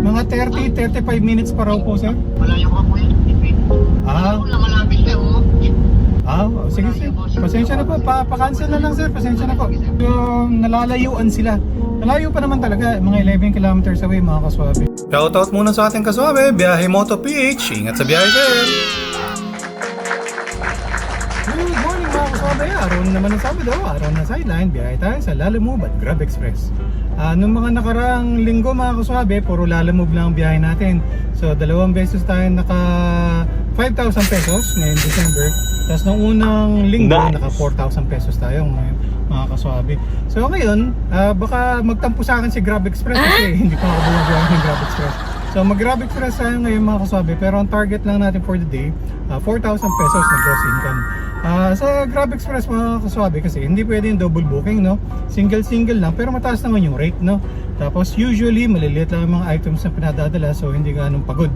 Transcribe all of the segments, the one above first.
Mga 30-35 minutes pa raw po, sir. Malayo ka po yun. Malapit siya, oh. Sige sir. Pasensya na po. Pa-cancel na lang sir. Pasensya na po. Yung nalalayuan sila. Nalayo pa naman talaga. Mga 11 kilometers away mga kaswabe. Shoutout muna sa ating kaswabe. Biyahe Moto PH. Ingat sa biyahe sir. Good morning mga kaswabe. Araw na naman ng Sabado. Araw na sideline. Biyahe tayo sa Lalamove at Grab Express. Noong mga nakaraang linggo mga kaswabe, puro Lalamove lang ang biyahe natin. So 2 beses tayo naka 5,000 pesos ngayong December. Tapos nung unang linggo, naka 4,000 pesos tayo ngayon, mga kaswabe. So ngayon, baka magtampo sa akin si Grab Express kasi hindi pa ako bumagawa ng Grab Express. So mag Grab Express tayo ngayon mga kaswabe, pero ang target lang natin for the day, 4,000 pesos na gross income. Sa Grab Express mga kaswabe kasi hindi pwede yung double booking, no? Single lang, pero mataas naman yung rate, no? Tapos usually maliliit lang yung mga items na pinadadala, so hindi ganun pagod.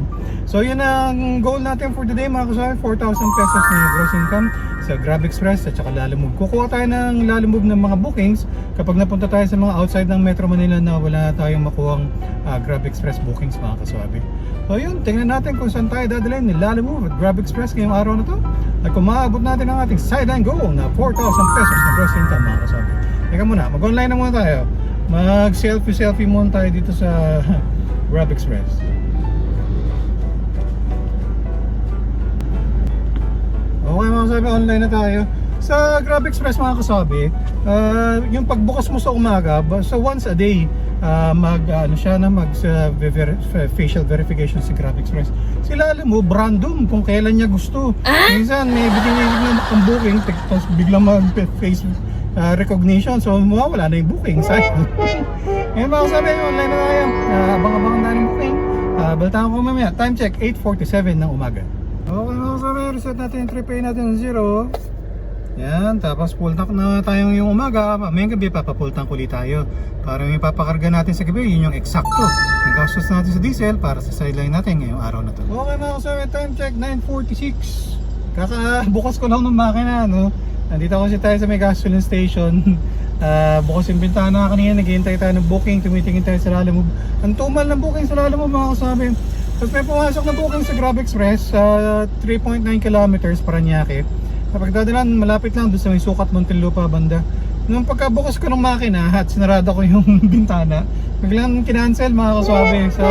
So yun ang goal natin for today mga kaswabe, 4,000 pesos na gross income sa Grab Express at saka Lalamove. Kukuha tayo ng Lalamove ng mga bookings kapag napunta tayo sa mga outside ng Metro Manila na wala tayong makuhang Grab Express bookings mga kaswabe. So yun, tingnan natin kung saan tayo dadalhin ni Lalamove at Grab Express ngayong araw na to. At kung maabot natin ang ating sideline goal na 4,000 pesos na gross income mga kaswabe. Teka muna, mag-online na muna tayo. Mag-selfie muna tayo dito sa Grab Express. Okay mga kasabi, online na tayo. Sa Grab Express mga kasabi, yung pagbukas mo sa umaga, so once a day, facial verification sa Grab Express. Sila alam mo, random kung kailan niya gusto. Minsan may biglang ang booking, tapos biglang mag-face recognition, so mawawala na yung booking. Sayang. Ngayon mga kasabi, online na tayo. Abang-abang na yung booking. Baltaan ko mamaya. Time check, 8:47 ng umaga. Okay mga kasabi, reset natin yung trip pay natin ng 0. Yan, tapos full tank na tayong yung umaga. Mamayang gabi papafull tank ulit tayo para yung ipapakarga natin sa gabi, yun yung eksakto ang gastos natin sa diesel para sa sideline natin ngayong araw na to. Okay mga kasabi, time check 9:46. Kakabukas ko lang ng makina, no? Nandito kasi tayo sa may gasoline station. Bukas yung bintana kanina, naghihintay tayo ng booking, tumitingin tayo sa Lalamove. Ang tumal ng booking sa Lalamove mga kasabi. Tapos may pumasok na booking sa Grab Express, 3.9 kilometers Parañaque. Kapag dadalan, malapit lang doon sa may Sukat Muntinlupa banda. Nung pagkabukas ko ng makina at sinarada ko yung bintana, biglang kinancel mga kaswabe. So,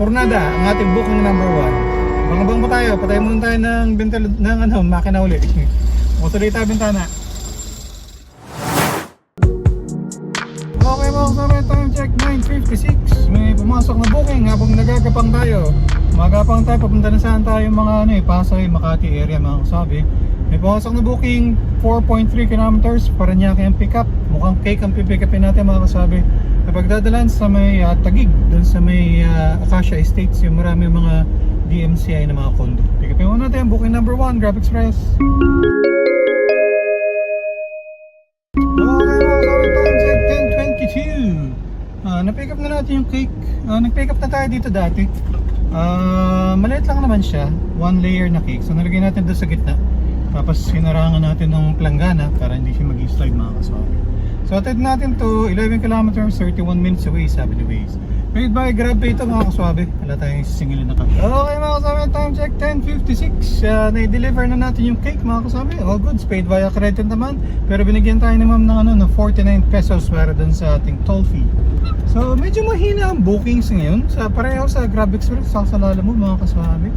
Coronada, ang ating booking number 1. Bang-bang pa tayo, patay muna tayo ng makina uli. Tuloy tayo bintana. Okay mga kaswabe, time check 9:56. May pumasok na booking habang nagagapang tayo. Magapang tayo, papunta na saan tayo mga Pasay, Makati area mga kaswabe. May pumasok na booking 4.3 kilometers Parañaque ang pick up. Mukhang cake ang pipick-upin natin mga kasabi. Kapag dadalan sa may Taguig, dun sa may Acacia Estates, yung marami mga DMCI na mga condo. Pick-upin muna natin booking number 1, Grab Express. Okay mga kasabi, time check 10:22. Na-pick up na natin yung cake. Nag-pick up na tayo dito dati. Maliit lang naman siya, 1 layer na cake. So nalagay natin doon sa gitna. Tapos hinarangan natin ng planggana para hindi siya mag-slide mga kaswabe. So atid natin to 11 kilometers, 31 minutes away, sabi ni Waze. Made by Grab Pay ito mga kaswabe. Wala tayong sisingilin na kami. Okay mga kaswabe, time check 10:56. Na-deliver na natin yung cake mga kaswabe. All goods, paid via credit naman. Pero binigyan tayo ni ma'am ng 49 pesos para dun sa ating toll fee. So medyo mahina ang bookings ngayon. Pareho sa Grab Express, sa Lalamove mga kaswabe.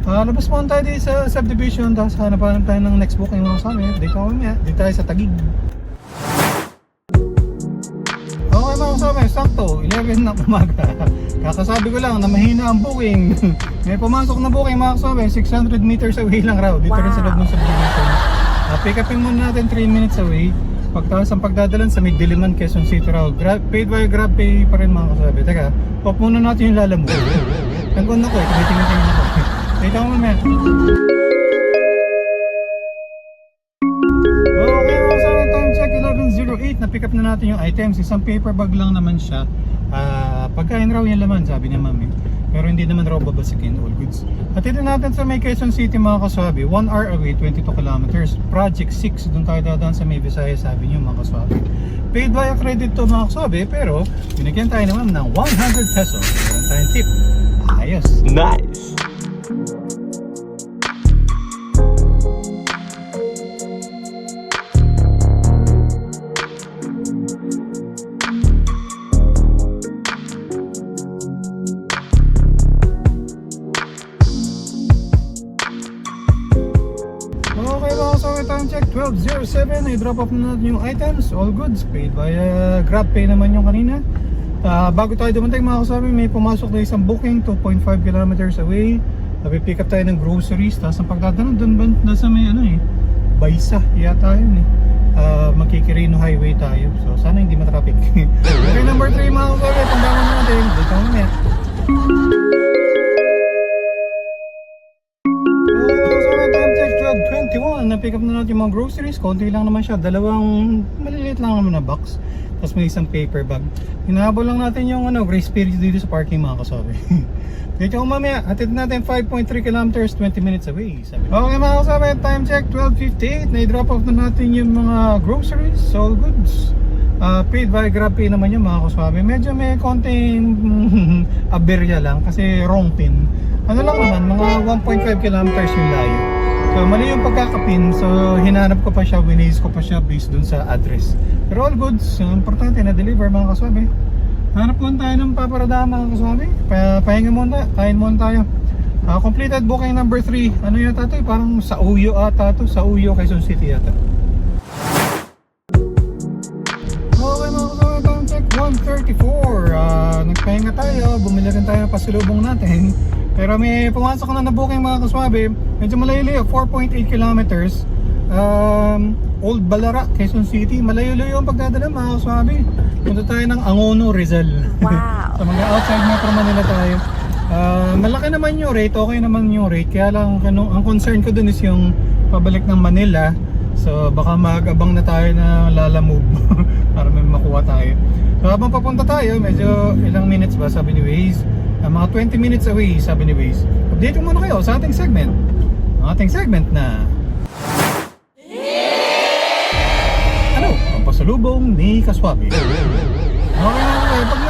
Labas muna tayo dito sa subdivision, tapos hanapan tayo ng next booking mga kasama. Dito tayo sa Taguig. Okay mga kasama, sakto 11 ng umaga. Kakasabi ko lang na mahina ang booking. May pumasok na booking mga kasama, 600 meters away lang raw dito rin sa loob ng subdivision. Pick upin muna natin 3 minutes away. Pagtaas ang pagdadalan sa Diliman, Quezon City raw. Paid by Grab Pay pa rin mga kasama. Teka, pop muna natin yung Lalamove. Tangkon ako tumitingin ako. Ito mo na. Okay mga kasama, time check 11:08. Na-pick up na natin yung items. Isang paper bag lang naman siya. Pagkain raw yung laman, sabi ni mami. Pero hindi naman raw babasikin, all goods. At ito natin sa may Quezon City mga kaswabe, 1 hour away, 22 kilometers. Project 6, doon tayo dadaan sa may Visayas Avenue mga kaswabe. Paid via credit to mga kaswabe, pero binigyan tayo naman ng 100 pesos. tayong tip. Ayos. Nice. Okay mga kasama, time check 12:07. I-drop off na natin yung items. All goods. Paid via GrabPay naman yung kanina. Bago tayo dumating mga kasama, may pumasok na isang booking 2.5 kilometers away. Pick up tayo ng groceries. Tapos ang pagtatanong doon ba nasa may Baysa yata yun Makikirino Highway tayo. So sana hindi matraffic. Okay, number 3 mga kasama. Tandaan natin. Dito mamaya. Time check 12:21. Na-pick up na natin yung mga groceries. Konti lang naman siya. Dalawang maliliit lang naman na box. Tapos may isang paper bag. Hinahabol lang natin yung grace period dito sa parking mga kasabi. Dito ko mamaya. Atid natin 5.3 kilometers, 20 minutes away. Okay mga kasabi, time check 12:58. Na-drop off na natin yung mga groceries. All goods. Paid by GrabPay naman yung mga kasabi. Medyo may konting aberya lang kasi wrong pin. Ano lang naman, mga 1.5 kilometers yung layo. So mali yung pagkakapin, so hinanap ko pa siya, winaze ko pa siya based dun sa address. Pero all goods, importante na deliver mga kaswabe. Hanap muna tayo ng paparadahan mga kaswabe. Pahinga muna, kain muna tayo. Completed booking number 3. Ano yata ito? Parang sa Uyo ata ito, sa Uyo, Quezon City yata. Okay mga kaswabe, time check 1:34. Nagpahinga tayo, bumili rin tayo ng pasulubong natin. Pero may pumasok na booking mga kaswabe. Medyo malayo-layo, 4.8 kilometers. Old Balara, Quezon City. Malayo-layo ang pagdadala mga kaswabe. Punta tayo ng Angono, Rizal. Wow. So mga outside Metro Manila tayo. Malaki naman yung rate, okay naman yung rate. Kaya lang ang concern ko dun is yung pabalik ng Manila. So baka mag-abang na tayo na lalamove para may makuha tayo. So habang papunta tayo, medyo ilang minutes ba sabi ni Waze? Mga 20 minutes away sabi ni Waze. Update muna kayo sa ating segment. Ang ating segment na ang pasalubong ni Kaswabe. Okay, pag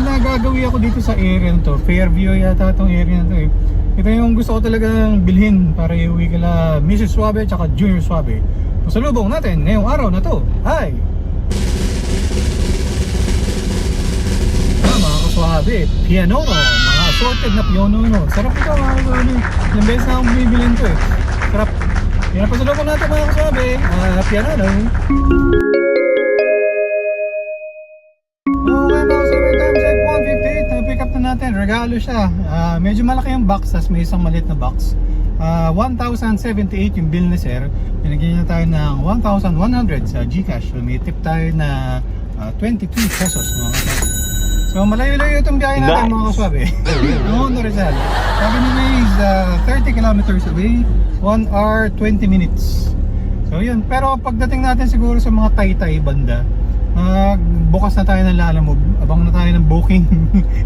nagagawi ako dito sa area na to, Fairview yata itong area na to Ito yung gusto ko talagang bilhin para iuwi kila Mrs. Swabe at Junior Swabe. Pasalubong natin ngayong araw na to ay mga Kaswabe, piano, mga assorted na piano. Sarap ito mga Kaswabe. Ilang beses na akong bibilin to Sarap. Yan ang pasalubong natin mga Kaswabe, piano. Okay mga Kaswabe, time check 1:58. Na-pick up na natin, regalo siya. Medyo malaki yung box, tas may isang maliit na box. 1,078 yung bill ni sir. Pinagyan niya tayo ng 1,100 sa Gcash. So may tip tayo na 22 pesos mga Kaswabe. So malayo-layo itong biyahe natin mga Kaswabe. Angono, Rizal. Sabi ni Waze, 30 kilometers away, 1 hour 20 minutes. So yun, pero pagdating natin siguro sa mga Taytay banda, bukas na tayo ng lalamove, abang na tayo ng booking.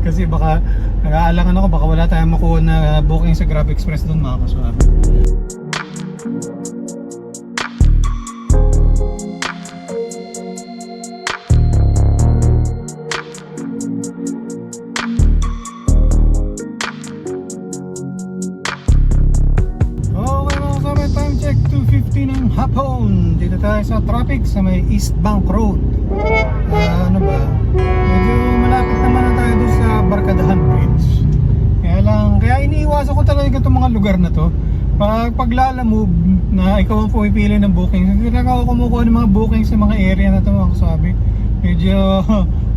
Kasi baka nag-aalangan ako, baka wala tayong makuha na booking sa Grab Express doon mga Kaswabe. Ng hapon, dito tayo sa traffic sa may East Bank Road. Medyo malapit naman na tayo doon sa Barkadahan Bridge. Kaya iniiwasan ko talaga itong mga lugar na to. Paglalamove na ikaw ang pumipili ng booking, hindi ako kumukuha ng mga booking sa mga area na to mga Kaswabe. Medyo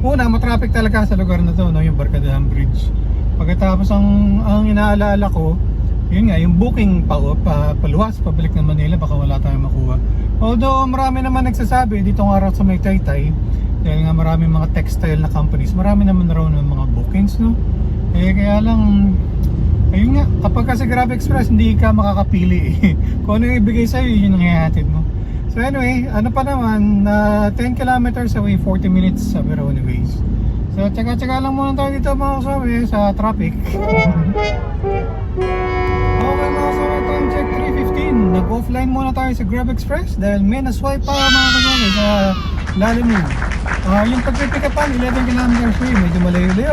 matraffic talaga sa lugar na to, yung Barkadahan Bridge. Pagkatapos ang inaalala ko, yun nga, yung booking paluwas, pabalik ng Manila, baka wala tayong makuha. Although marami naman nagsasabi dito ng araw sa may Taytay, dahil nga marami mga textile na companies, marami naman na raw ng mga bookings, kaya lang, ayun nga, kapag kasi Grab Express, hindi ka makakapili kung ano yung ibigay sa'yo, yun yung ihahatid mo. So anyway, ano pa naman, 10 kilometers away, 40 minutes sabi raw ni Waze. So tsaga-tsaga lang muna tayo dito mga Kaswabe sa traffic. Okay mga Kaswabe, time check 3:15. Nag-offline muna tayo sa Grab Express dahil may na-swipe pa mga Kaswabe sa lalamove. Yung pag-pick up 11 kilometers away, medyo malayo-layo,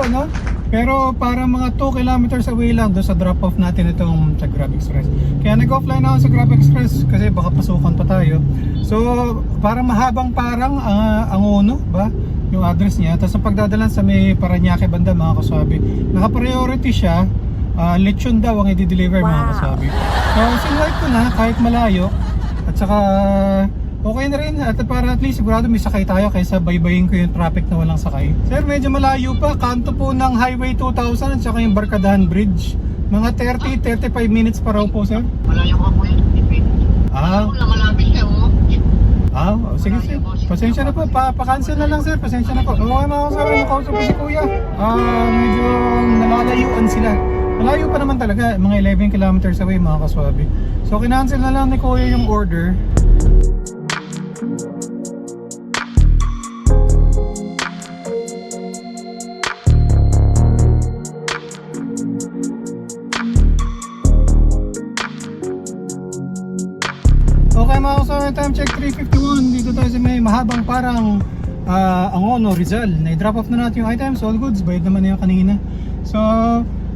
Pero para mga 2 kilometers away lang doon sa drop-off natin itong sa Grab Express. Kaya nag-offline ako sa Grab Express kasi baka pasukan pa tayo. So para mahabang parang Angono ba yung address niya. Tapos ang pagdadalan sa may Parañaque banda mga kasabi. Naka-priority siya. Lechon daw ang i-deliver mga kasabi. So sinwipe ko na kahit malayo. At saka okay na rin at para at least sigurado may sakay tayo kaysa baybayin ko yung traffic na walang sakay. Sir, medyo malayo pa, kanto po ng Highway 2000 at saka yung Barkadahan Bridge. Mga 30-35 minutes pa raw po, sir. Malayo ka po yun. Malapit siya, Sige sir, pasensya na po, pa-cancel na lang sir, pasensya na po. Okay mga kasabi, nakausap po si kuya. Medyo nalalayuan sila. Malayo pa naman talaga, mga 11 kilometers away mga kaswabi. So kinancel na lang ni kuya yung order. Okay mga kasama, time check 3:51. Dito tayo sa may mahabang parang Angono, Rizal. Na-drop off na natin yung items, all goods. Bayad naman na yung kanina. So,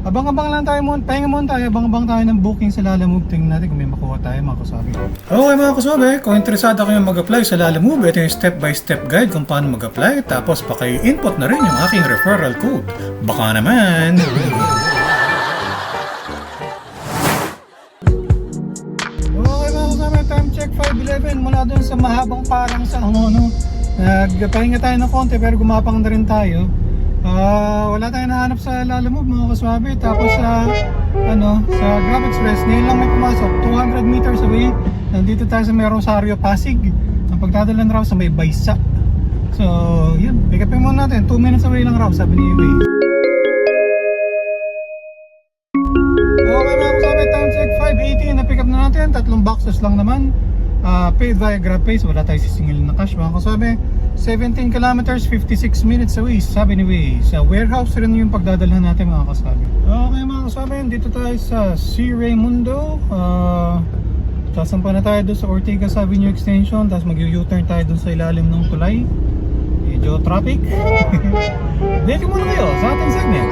abang-abang lang tayo muna. Pahinga muna tayo, abang-abang tayo ng booking sa Lalamove. Tingnan natin kung may makuha tayo mga kasabi. Okay mga kasabi, kung interesado kayo mag-apply sa Lalamove, ito yung step-by-step guide kung paano mag-apply. Tapos paki-input na rin yung aking referral code. Baka naman! Time check 5:11 mula doon sa mahabang parang sa Angono. Nagpahinga tayo ng konti pero gumapang na rin tayo. Wala tayong nahanap sa Lalamove mga kaswabe. Tapos sa Grab Express, ngayon lang may pumasok 200 meters away. Nandito tayo sa may Rosario, Pasig. Ang pagdadalan raw sa may Baysa. So yun, pick upin muna natin. 2 minutes away lang raw, sabi ni Way. Okay mga kaswabe, time check 5:18. Na-pick up na natin, 3 boxes lang naman. Paid via GrabPay, so wala tayo sisingilin na cash mga kasabi. 17 kilometers, 56 minutes away, sabi ni Way. Sa warehouse rin yung pagdadalhan natin mga kasabi. Okay mga kasabi, dito tayo sa C. Raimundo. Sasampa na tayo doon sa Ortigas Avenue Extension. Tapos mag-U-turn tayo doon sa ilalim ng tulay. Medyo traffic. Dito muna kayo sa ating segment.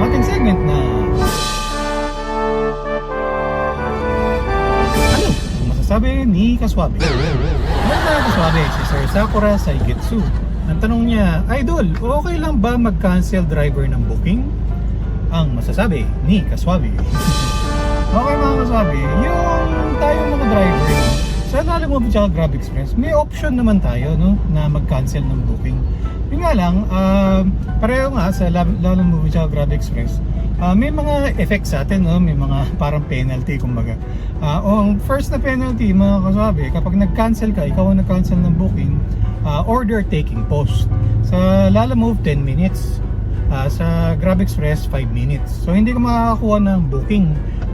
Ating segment na sabi ni Kaswabe. Ano Kaswabe? Si Sir Sakura Saigetsu. Ang tanong niya, Idol, okay lang ba mag-cancel driver ng booking? Ang masasabi ni Kaswabe. Okay mga Kaswabe, yung tayong mga driver sa Lalamove at Grab Express, may option naman tayo no, na mag-cancel ng booking. Yun nga lang, pareho nga sa Lalamove at Grab Express, may mga effects sa atin, no? May mga parang penalty kumbaga. Ang first na penalty mga kasabi, kapag nag-cancel ka, ikaw ang nag-cancel ng booking, order taking post. Sa Lalamove 10 minutes, sa Grab Express 5 minutes. So hindi ka makakakuha ng booking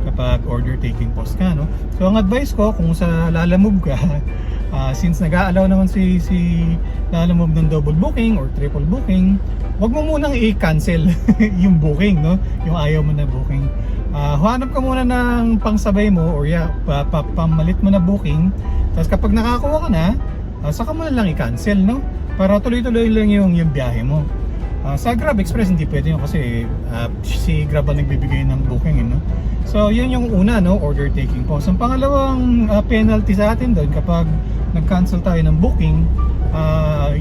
kapag order taking post ka, no? So ang advice ko kung sa Lalamove ka, since nag-a-allow naman si Lalamove ng double booking or triple booking, wag mo munang i-cancel yung booking, no? Yung ayaw mo na booking. Hanap ka muna ng pangsabay mo or pamalit mo na booking. Tapos kapag nakakuha ka na, saka mo na lang i-cancel, no? Para tuloy-tuloy lang yung biyahe mo. Sa Grab Express hindi pwede yun kasi si Grab ang nagbibigay ng booking, no? So yun yung una, no? Order taking post. Ang pangalawang penalty sa atin doon kapag nag-cancel tayo ng booking,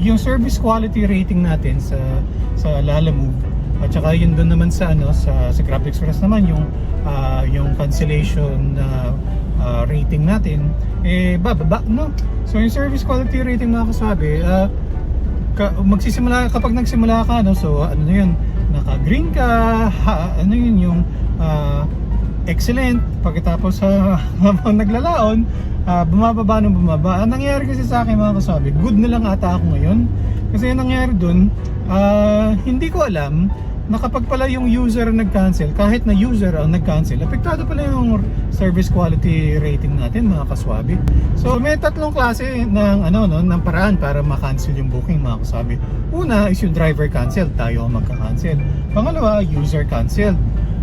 yung service quality rating natin sa Lalamove at saka yun doon naman sa sa Grab Express naman yung cancellation rating natin bababa, no? So yung service quality rating mga kasabi, kapag nagsimula ka, no, so ano yun, naka-green ka, ano yun yung excellent. Pagkatapos habang naglalaon, bumababa ng bumaba. Ang nangyari kasi sa akin mga kasabi, good na lang ata ako ngayon. Kasi yung nangyari dun, hindi ko alam na kapag pala yung user nag-cancel, kahit na user ang nag-cancel, apektado pala yung service quality rating natin mga kaswabi. So may tatlong klase ng paraan para ma-cancel yung booking mga kaswabi. Una is yung driver cancel, tayo ang magka-cancel. Pangalawa, user cancel.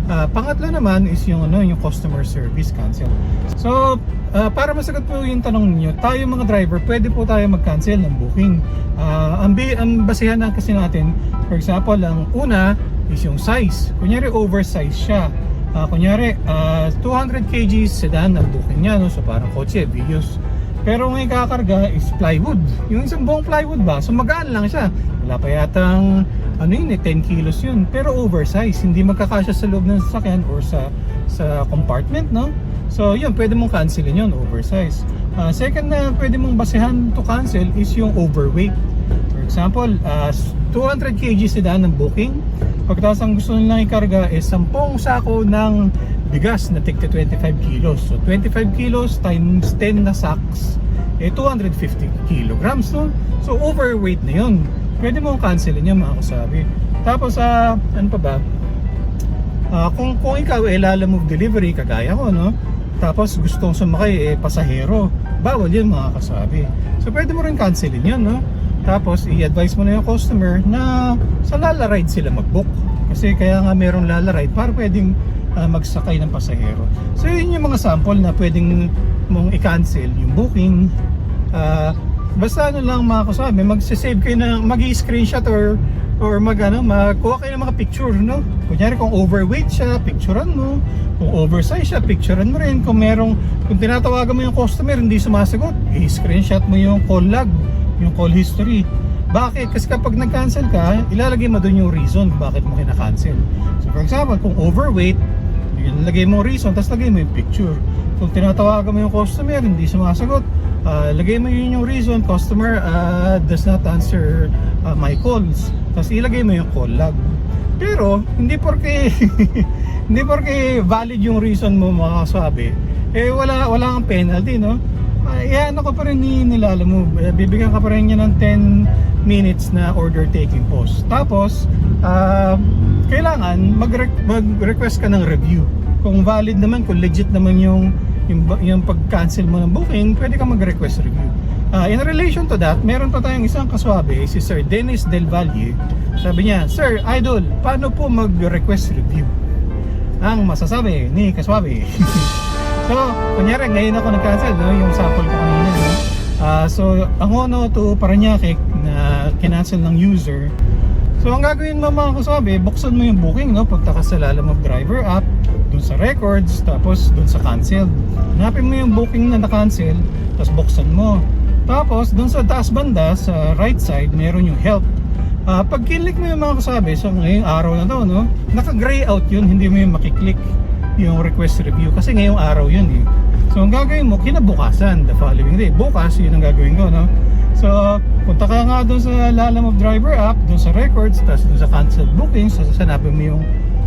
Pangatlo naman is yung customer service cancel. So para masagot po yung tanong niyo, tayo mga driver, pwede po tayo mag-cancel ng booking. Ang basehan na kasi natin, for example, ang una, is yung size. Kunyari oversize siya. Kunyari 200 kg sedan ang booking niya, no? So parang kotse, Vios. Pero ang ikakarga is plywood. Yung isang buong plywood ba? So magaan lang siya. Wala pa yatang 10 kilos yun. Pero oversize, hindi magkakasya sa loob ng sasakyan or sa compartment, no? So yun, pwede mong cancelin yun, oversize. Second na pwede mong basehan to cancel is yung overweight. For example, 200 kg sedan ng booking. Pagkatapos ang gusto nilang ikarga is 10 sako ng bigas na tigti 25 kilos. So 25 kilos times 10 na sacks, 250 kilograms, no? So overweight na yun. Pwede mong cancelin yun, mga kasabi. Tapos ano pa ba? Kung ikaw lalamove delivery kagaya ko, no? Tapos gustong sumakay pasahero, bawal yun, mga kasabi. So pwede mo rin cancelin yun, no? Tapos i-advise mo na yung customer na sa Lala Ride sila mag-book. Kasi kaya nga merong Lala Ride para pwedeng magsakay ng pasahero. So yun yung mga sample na pwedeng mong i-cancel yung booking. Basta ano lang, mga kasabi, mag-save kayo na mag-i-screenshot or magkuha kayo ng mga picture, no? Kunyari kung overweight siya, picturean mo. Kung oversize siya, picturean mo rin. Kung tinatawagan mo yung customer hindi sumasagot, i-screenshot mo yung call log, yung call history. Bakit? Kasi kapag nag-cancel ka, ilalagay mo doon yung reason bakit mo kina-cancel. So for example, kung overweight, lagay mo reason, tapos lagay mo yung picture. Kung tinatawagan mo yung customer hindi sumasagot, lagay mo yun yung reason, customer does not answer my calls, tapos ilagay mo yung call log. Pero hindi porke hindi porke valid yung reason mo, mga kasabi, wala kang penalty, no? Ano ko pa rin nilalamove, bibigyan ka pa rin niya ng 10 minutes na order taking pause. Tapos kailangan mag-request ka ng review. Kung valid naman, kung legit naman yung pag-cancel mo ng booking, pwede ka mag-request review. In relation to that, meron pa tayong isang kaswabe, si Sir Dennis Del Valle. Sabi niya, Sir Idol, paano po mag-request review? Ang masasabi ni kaswabe. So, kunyari, ngayon ako nag-cancel, no? Yung sample ko kanina, no? So, ang Hono to Paranaque na kinancel ng user. So, ang gagawin mo, mga kasabi, buksan mo yung booking, no? Pagta ka sa Lalamove driver app, dun sa records, tapos dun sa cancel. Hanapin mo yung booking na na-cancel, tapos buksan mo. Tapos, dun sa taas banda, sa right side, meron yung help. Pag kinlik mo yung mga kasabi, so ngayong araw na to, no? Naka-gray out yun, hindi mo yung makiklik yung request review kasi ngayong araw yun eh. So ang gagawin mo kinabukasan, the following day, bukas yun ang gagawin ko, no? So punta ka nga doon sa Lalamove driver app, doon sa records, tapos doon sa canceled bookings, sasanapin mo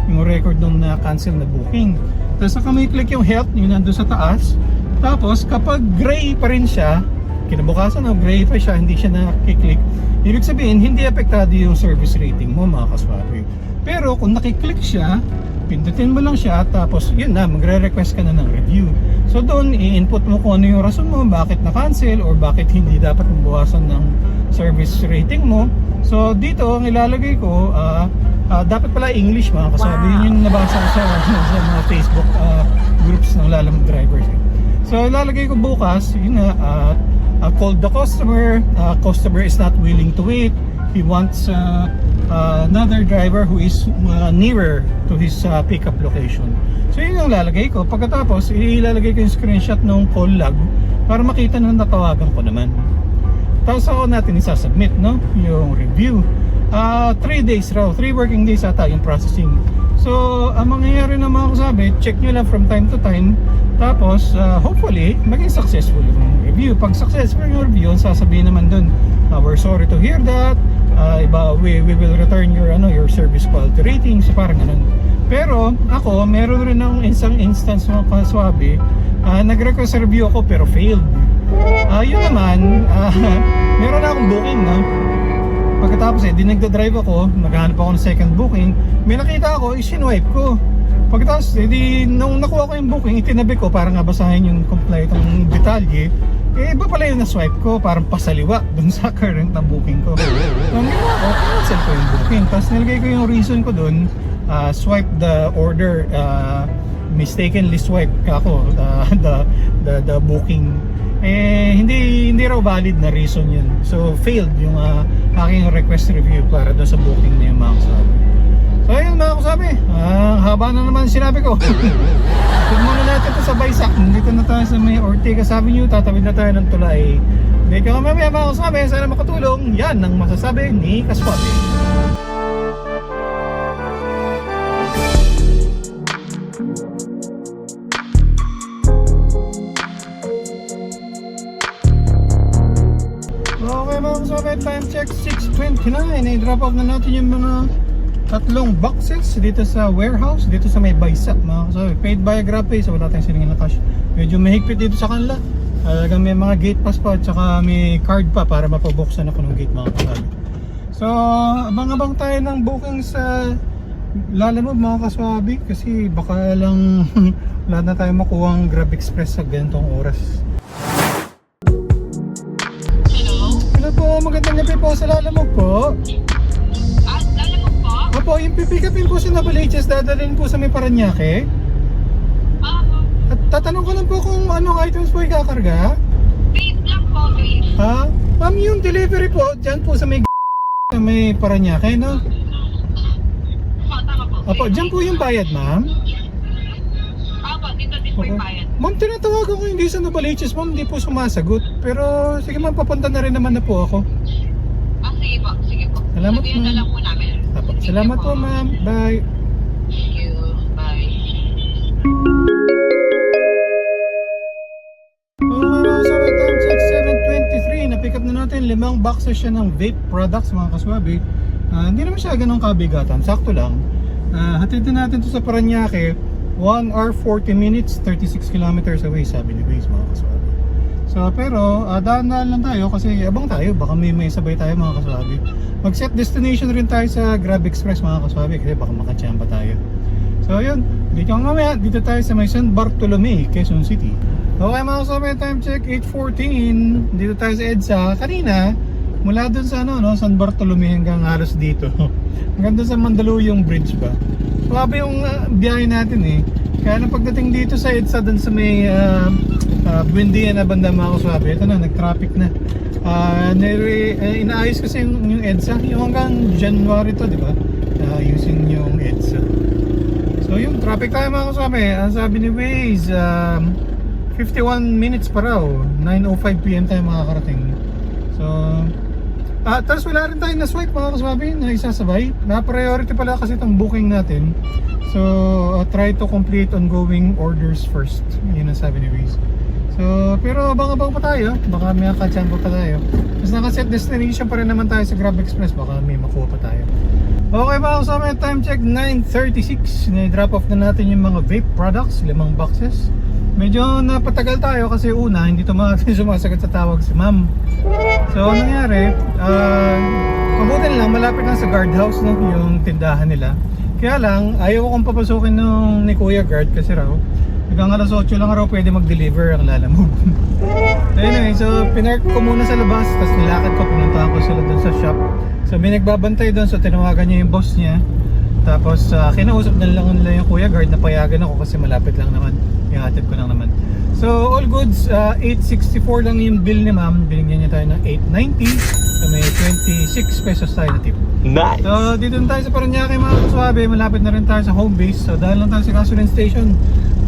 yung record nung na cancel na booking. Tapos saka may click yung help, yun nandun sa taas. Tapos kapag gray pa rin siya, kinabukasan no, gray pa siya, hindi siya nakiklik, ibig sabihin hindi apektado yung service rating mo, mga kaswabe. Pero kung nakiklik siya, pindutin mo lang siya, tapos yun na, magre-request ka na ng review. So doon, i-input mo kung ano yung rason mo, bakit na-cancel or bakit hindi dapat mabawasan ng service rating mo. So dito, ang ilalagay ko, dapat pala English, mga kasabi. Yun yung nabasa ko sa mga Facebook groups ng Lalamove drivers. So ilalagay ko bukas, yun na, call the customer, customer is not willing to wait. He wants another driver who is nearer to his pickup location. So yun yung lalagay ko. Pagkatapos, ilalagay ko yung screenshot ng call log para makita na natawagan ko naman. Tapos ako natin isasubmit, no? Yung review. 3 days raw, 3 working days ata yung processing. So ang mangyayari na, mga kasabi, check nyo lang from time to time. Tapos hopefully maging successful yung review. Pag successful yung review, sasabihin naman dun, we're sorry to hear that, we will return your service quality rating. So parang ganun. Pero ako, meron rin ng isang instance ng kaswabe, nag-request review ako pero failed. Yun naman, meron na akong booking, no? Pagkatapos di nagda-drive ako, maghahanap ako ng second booking, may nakita ako, isinwipe ko. Pagkatapos nung nakuha ko yung booking, itinabi ko para nga basahin yung kompletong detalye. Iba pala yung na-swipe ko, parang pasaliwa dun sa current na booking ko. So cancel ko yung booking. Tapos nilagay ko yung reason ko dun, swipe the order, mistakenly swipe ako the booking. Hindi raw valid na reason yun. So failed yung aking request review para doon sa booking na yung mga kasabi. So ayun mga kasabi, haba na naman sinabi ko. Tignan muna natin ito sa Baysak. Dito na tayo sa may Ortigas Avenue. Tatawid na tayo ng tulay. Hindi ka mamaya mga kasabi, sana makatulong. Yan ang masasabi ni Kaswabe. Okay mga kasabi, time check 6:29. I-drop off na natin yung mga tatlong boxes dito sa warehouse, dito sa may Baysak mga kasabi. Paid by GrabPay, so wala tayong silingin na cash. Medyo mahigpit dito sa kanila. Talagang may mga gate pass pa at saka may card pa para mapabuksan ako ng gate mga kasabi. So abang-abang tayo ng booking sa Lalamove mga kaswabi kasi baka lang wala na tayong makuha ang Grab Express sa ganitong oras. Hello po, magandang gabi po sa Lalamove po. Lalamove po? Opo, yung pipick upin po sa Navaliches, dadalhin po sa may Paranaque. At tatanong ko lang po kung anong items po ikakarga. Vape lang po, vape. Ha? Ma'am, yung delivery po, dyan po sa may Paranaque, no? Tama po. Opo, dyan po yung bayad, ma'am. Opo, dito din po yung bayad. Ma'am, tinatawagan ko hindi sa Navaliches, ma'am, hindi po sumasagot. Pero sige ma'am, papunta na rin naman na po ako. Sige po, sige po. Salamat, Sabihan na ma'am. lang po namin. Opo, Thank salamat you po ma'am, bye. Thank you, bye. So time check 7:23, na-pick up na natin 5 boxes siya ng vape products mga kaswabi. Hindi naman siya ganun kabigatan, sakto lang. Hatid din natin to sa Paranaque, 1 hour 40 minutes, 36 kilometers away sabi ni Waze mga kaswabi. So pero daan-daan lang tayo kasi abang tayo, baka may sabay tayo mga kaswabi. Mag-set destination rin tayo sa Grab Express mga kaswabi kasi baka makachamba tayo. So yun, dito mamaya, dito tayo sa may San Bartolome, Quezon City. Okay mga kaswabi, time check 8:14. Dito tayo sa EDSA. Kanina, mula dun sa San Bartolome hanggang halos dito. Hanggang dun sa Mandaluyong Bridge ba. Swabe yung biyahe natin eh. Kaya nang pagdating dito sa EDSA, dun sa may Buendia na banda mga kaswabi, ito na, nag-traffic na. Inaayos kasi yung EDSA. Yung hanggang January to, di ba? Using yung EDSA. So yung traffic tayo mga kaswabi. Ang sabi ni Waze, 51 minutes pa raw, 9:05 PM tayo makakarating. So tapos wala rin tayong na-swipe mga kaswabi na isasabay. Na-priority pala kasi itong booking natin. So try to complete ongoing orders first. Yun ang sabi ni Waze. So pero abang-abang pa tayo, baka may kachampo pa tayo. Mas naka-set destination pa rin naman tayo sa Grab Express, baka may makuha pa tayo. Okay mga kasama, time check 9:36. Na-drop off na natin yung mga vape products, 5 boxes. Medyo napatagal tayo kasi una, hindi sumasagot sa tawag si ma'am. So anong nangyari, mabuti na lang, malapit lang sa guardhouse no, yung tindahan nila. Kaya lang, ayaw kong papasukin ni Kuya Guard kasi raw hanggang alas 8 lang raw pwede mag-deliver ang Lalamove. So anyway, so pinark ko muna sa labas, tapos nilakad ko, pinuntahan ko sila doon sa shop. So may nagbabantay doon, so tinawagan niya yung boss niya. Tapos kinausap na lang nila yung Kuya Guard na payagan ako kasi malapit lang naman. Ihatid ko lang naman. So all goods, 864 lang yung bill ni ma'am. Binigyan niya tayo ng 890. So may 26 pesos tayo na tip. Nice! So dito na tayo sa Paranaque mga kaswabe. Malapit na rin tayo sa home base. So dahil lang tayo sa gasoline station,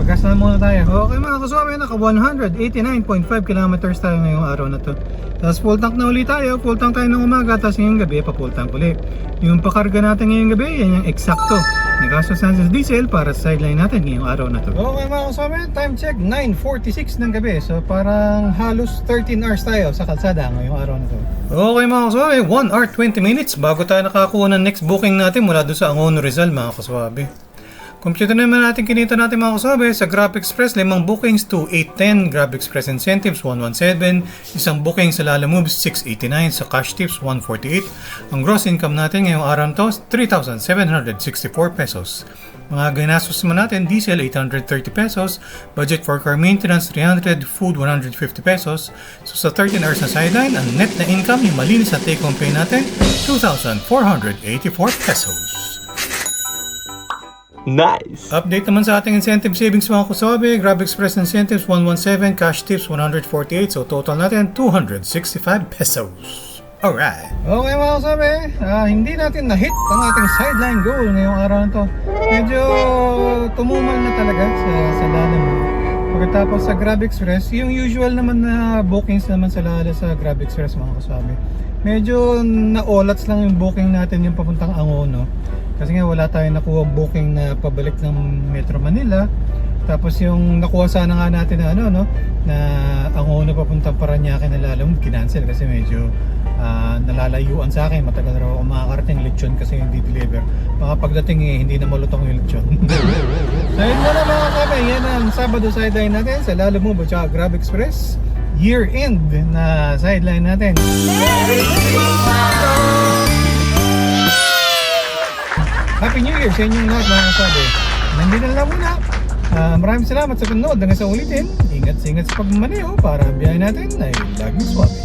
pagkasalan muna tayo. Okay mga kaswabe, naka 189.5 kilometers tayo ngayong araw na to. Tapos full tank na ulit tayo. Full tank tayo ng umaga, tapos ngayong gabi pa full tank ulit. Yung pakarga natin ngayong gabi, yan yung eksakto. Nagasos na sa diesel para sa sideline natin ngayong araw na to. Okay mga kaswabe, time check 9:46 ng gabi. So parang halos 13 hours tayo sa kalsada ngayong araw na to. Okay mga kaswabe, 1 hour 20 minutes bago tayo nakakuha ng next booking natin mula doon sa Angono Rizal mga kaswabe. Computer naman natin kinita natin mga kasabi sa Grab Express, 5 bookings to 810, Grab Express incentives 117, isang booking sa Lalamove 689, sa cash tips 148. Ang gross income natin ngayong araw to 3,764 pesos. Mga ginastos naman natin, diesel 830 pesos, budget for car maintenance 300, food 150 pesos. So sa 13 hours na sideline, ang net na income, yung malinis na take home pay natin, 2,484 pesos. Nice! Update naman sa ating incentive savings mga kusabi. Grab Express incentives 117, cash tips 148, so total natin 265 pesos. Alright. Okay mga kasabi, hindi natin na-hit ang ating sideline goal ngayong araw na to. Medyo tumumal na talaga sa Lalamove. Pagkatapos sa Grab Express, yung usual naman na bookings naman sa Grab Express mga kasabi. Medyo na-olats lang yung booking natin yung papuntang Angono. Kasi nga wala tayong nakuha booking na pabalik ng Metro Manila. Tapos yung nakuha sana nga natin na na Angono papuntang Parañaque na Lalamove, kinancel kasi medyo nalalayuan sa akin. Matagal raw ako makakarating, lechon kasi hindi deliver. Baka pagdating hindi na malutong yung lechon. So yun na mga kabe, yan ang Sabado sideline natin sa Lalamove at Grab Express year end na sideline natin. Happy New Year sa inyong lahat mga kasabi. Nandito na lang muna. Maraming salamat sa panonood. Hanggang sa ulitin, ingat sa pagmamaneho para ang biyahe natin ay laging swabe.